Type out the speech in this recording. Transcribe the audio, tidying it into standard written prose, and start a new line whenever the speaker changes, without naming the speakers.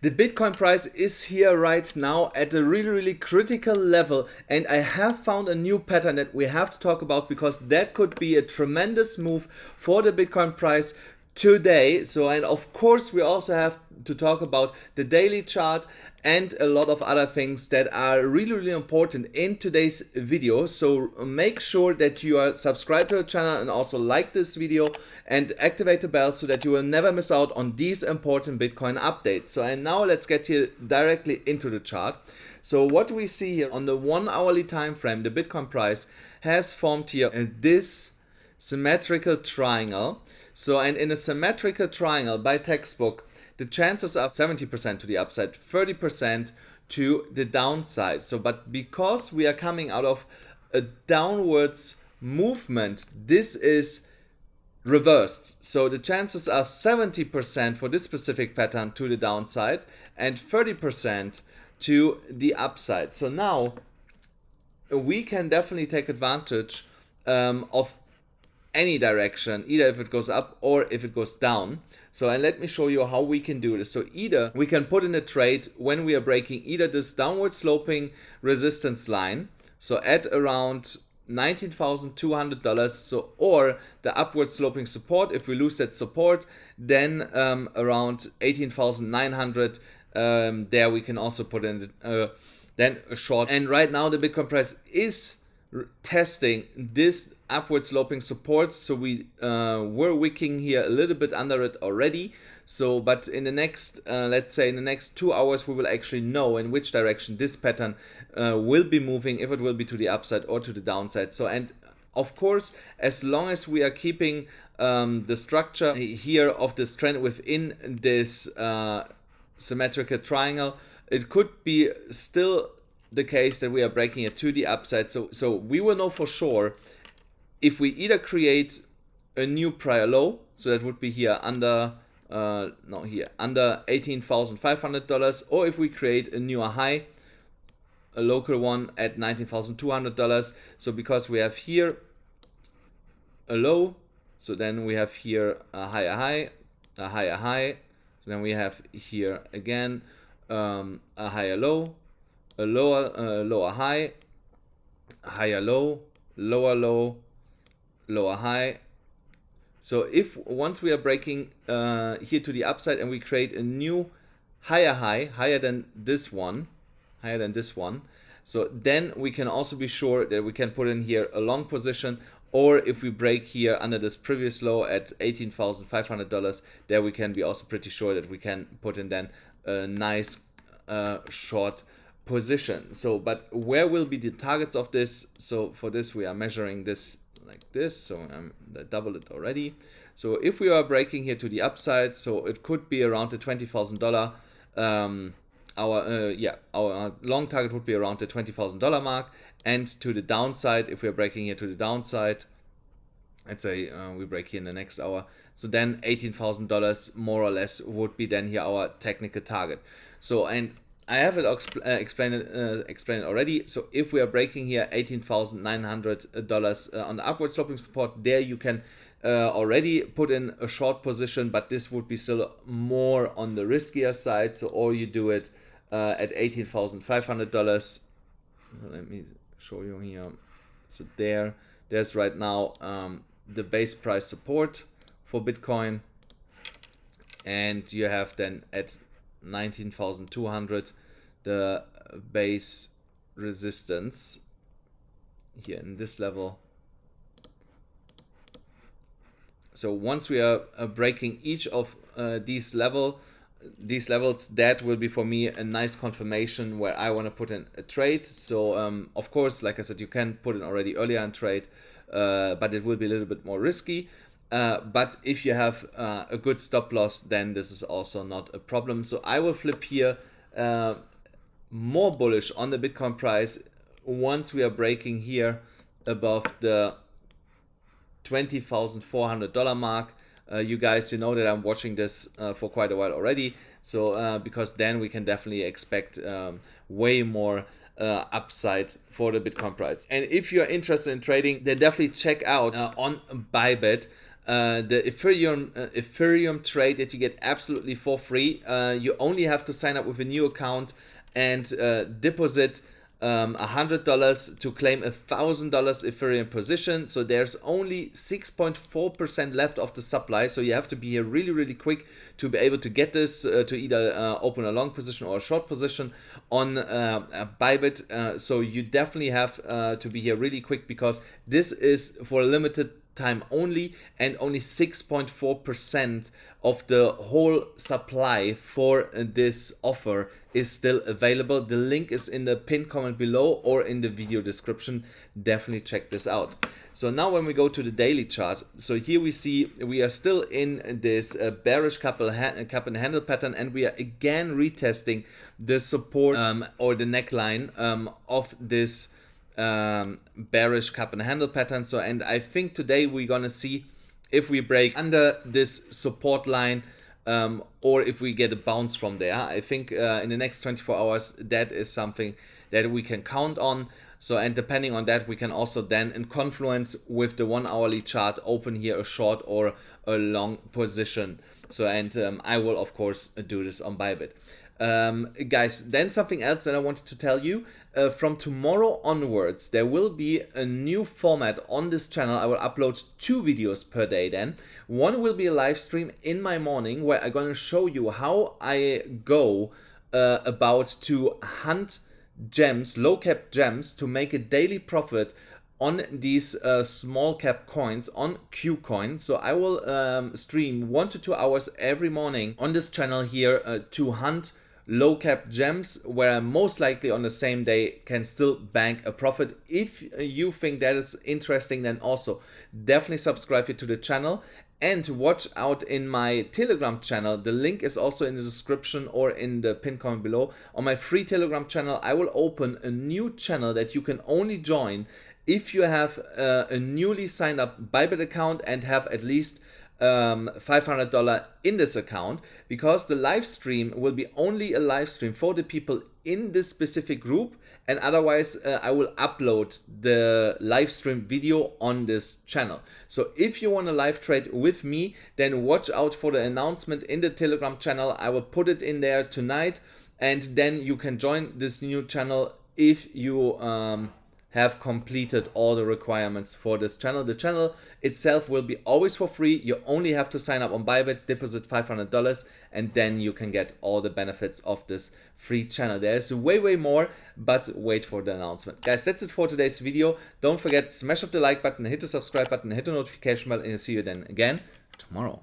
The Bitcoin price is here right now at a really critical level, and I have found a new pattern that we have to talk about because that could be a tremendous move for the Bitcoin price today. So, and of course we also have to talk about the daily chart and a lot of other things that are really important in today's video. So make sure that you are subscribed to the channel and also like this video and activate the bell so that you will never miss out on these important Bitcoin updates. So, and now let's get here directly into the chart. So what we see here on the 1 hourly time frame, the Bitcoin price has formed here this symmetrical triangle. So, and in a symmetrical triangle by textbook, the chances are 70% to the upside, 30% to the downside. So, but because we are coming out of a downwards movement, this is reversed. So the chances are 70% for this specific pattern to the downside and 30% to the upside. So now we can definitely take advantage of any direction, either if it goes up or if it goes down. So, and let me show you how we can do this. So either we can put in a trade when we are breaking either this downward sloping resistance line, so at around $19,200, so, or the upward sloping support. If we lose that support, then around 18,900, there we can also put in then a short. And right now the Bitcoin price is testing this upward sloping support, so we were wicking here a little bit under it already. So, but in the next, let's say in the next 2 hours, we will actually know in which direction this pattern will be moving, if it will be to the upside or to the downside. So, and of course, as long as we are keeping the structure here of this trend within this symmetrical triangle, it could be still the case that we are breaking it to the upside. So we will know for sure if we either create a new prior low, so that would be here under under $18,500, or if we create a newer high, a local one at $19,200. So because we have here a low, so then we have here a higher high, a higher high, so then we have here again a higher low, a lower high, higher low, lower low, lower high. So if once we are breaking here to the upside and we create a new higher high, higher than this one, so then we can also be sure that we can put in here a long position. Or if we break here under this previous low at $18,500, there we can be also pretty sure that we can put in then a nice short position. So, but where will be the targets of this? So for this we are measuring this like this, so I doubled it already. So if we are breaking here to the upside, so it could be around the $20,000. Our long target would be around the $20,000 mark, and to the downside, if we are breaking here to the downside, let's say we break here in the next hour, so then $18,000 more or less would be then here our technical target. So, and I have it explained it already. So if we are breaking here $18,900 on the upward sloping support, there you can already put in a short position, but this would be still more on the riskier side. So, or you do it at $18,500. Let me show you here. So there's right now the base price support for Bitcoin, and you have then at 19,200 the base resistance here in this level. So once we are breaking each of these levels, that will be for me a nice confirmation where I want to put in a trade. So of course, like I said, you can put in already earlier in trade, but it will be a little bit more risky. But if you have a good stop loss, then this is also not a problem. So I will flip here more bullish on the Bitcoin price once we are breaking here above the $20,400 mark. You guys, you know that I'm watching this for quite a while already. So because then we can definitely expect way more upside for the Bitcoin price. And if you're interested in trading, then definitely check out on BYBIT. the Ethereum trade that you get absolutely for free. You only have to sign up with a new account and deposit $100 to claim $1,000 Ethereum position. So there's only 6.4% left of the supply. So you have to be here really quick to be able to get this to either open a long position or a short position on BYBIT. So you definitely have to be here really quick, because this is for a limited time only, and only 6.4% of the whole supply for this offer is still available. The link is in the pinned comment below or in the video description. Definitely check this out. So now when we go to the daily chart, so here we see we are still in this bearish cup and handle pattern, and we are again retesting the support or the neckline of this bearish cup and handle pattern. So, and I think today we're gonna see if we break under this support line or if we get a bounce from there. I think in the next 24 hours that is something that we can count on. So, and depending on that, we can also then in confluence with the 1 hourly chart open here a short or a long position. So, and I will of course do this on BYBIT. Guys, then something else that I wanted to tell you, from tomorrow onwards there will be a new format on this channel. I will upload 2 videos per day then. One will be a live stream in my morning where I'm going to show you how I go about to hunt gems, low cap gems, to make a daily profit on these small cap coins on KuCoin. So I will stream 1 to 2 hours every morning on this channel here to hunt low cap gems, where I most likely on the same day can still bank a profit. If you think that is interesting, then also definitely subscribe here to the channel and watch out in my Telegram channel. The link is also in the description or in the pinned comment below. On my free Telegram channel, I will open a new channel that you can only join if you have a newly signed up BYBIT account and have at least $500 in this account, because the live stream will be only a live stream for the people in this specific group, and otherwise I will upload the live stream video on this channel. So if you want to live trade with me, then watch out for the announcement in the Telegram channel. I will put it in there tonight, and then you can join this new channel if you have completed all the requirements for this channel. The channel itself will be always for free. You only have to sign up on BYBIT, deposit $500, and then you can get all the benefits of this free channel. There's way more, but wait for the announcement. Guys, that's it for today's video. Don't forget, smash up the like button, hit the subscribe button, hit the notification bell, and I'll see you then again tomorrow.